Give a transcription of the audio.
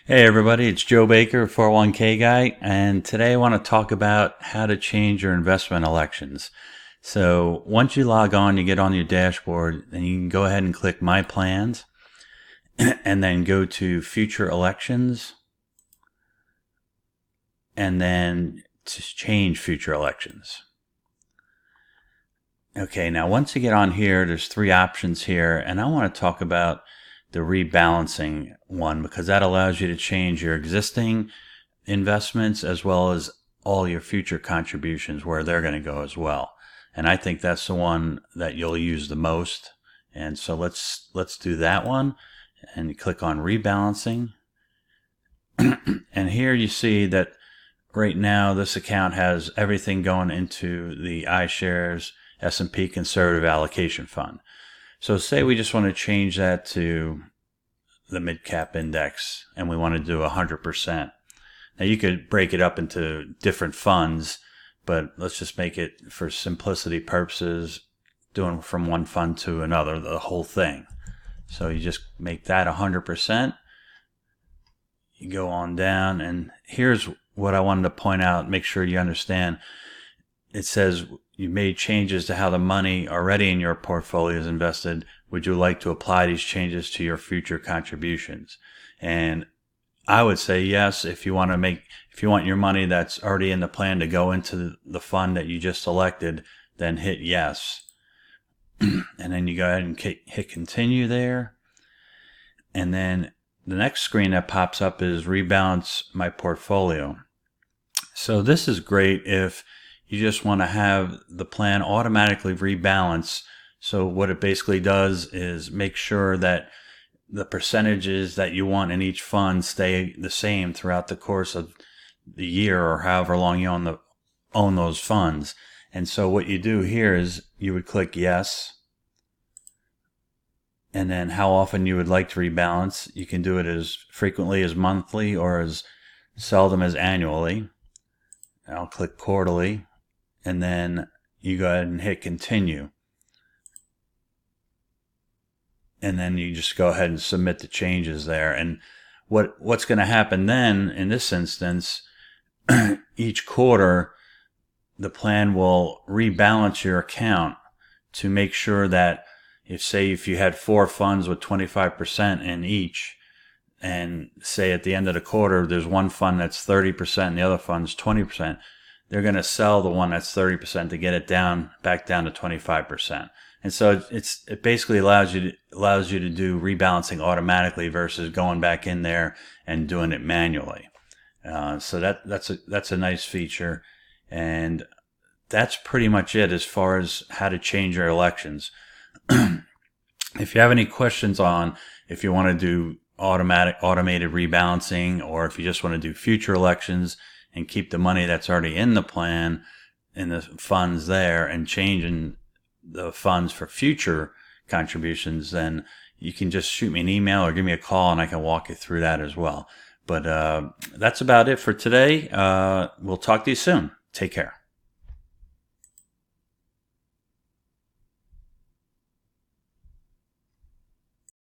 Hey everybody, it's Joe Baker, 401k guy, and today I want to talk about how to change your investment elections. So once you log on, you get on your dashboard, and you can go ahead and click My Plans, and then go to Future Elections, and then to change future elections. Okay, now once you get on here, there's three options here, and I want to talk about the rebalancing one because that allows you to change your existing investments as well as all your future contributions where they're going to go as well. And I think that's the one that you'll use the most. And so let's do that one and click on rebalancing. And here you see that right now this account has everything going into the iShares S&P Conservative Allocation Fund. So say we just want to change that to the mid-cap index and we want to do 100%. Now you could break it up into different funds, but let's just make it for simplicity purposes, doing from one fund to another, the whole thing. So you just make that 100%. You go on down, and here's what I wanted to point out, make sure you understand. It says you made changes to how the money already in your portfolio is invested. Would you like to apply these changes to your future contributions? And I would say yes. If you want your money that's already in the plan to go into the fund that you just selected, then hit yes. And then you go ahead and hit continue there. And then the next screen that pops up is rebalance my portfolio. So this is great if you just want to have the plan automatically rebalance. So what it basically does is make sure that the percentages that you want in each fund stay the same throughout the course of the year or however long you own those funds. And so what you do here is you would click yes, and then how often you would like to rebalance. You can do it as frequently as monthly or as seldom as annually. I'll click quarterly, and then you go ahead and hit continue. And then you just go ahead and submit the changes there. And what's going to happen then in this instance, each quarter, the plan will rebalance your account to make sure that if you had 4 funds with 25% in each, and say at the end of the quarter, there's one fund that's 30% and the other fund's 20%, they're going to sell the one that's 30% to get it back down to 25%. And so it basically allows you to do rebalancing automatically versus going back in there and doing it manually. So that's a nice feature, and that's pretty much it as far as how to change your elections. If you have any questions on if you want to do automated rebalancing, or if you just want to do future elections and keep the money that's already in the plan in the funds there and changing the funds for future contributions, then you can just shoot me an email or give me a call and I can walk you through that as well. But that's about it for today. We'll talk to you soon. Take care.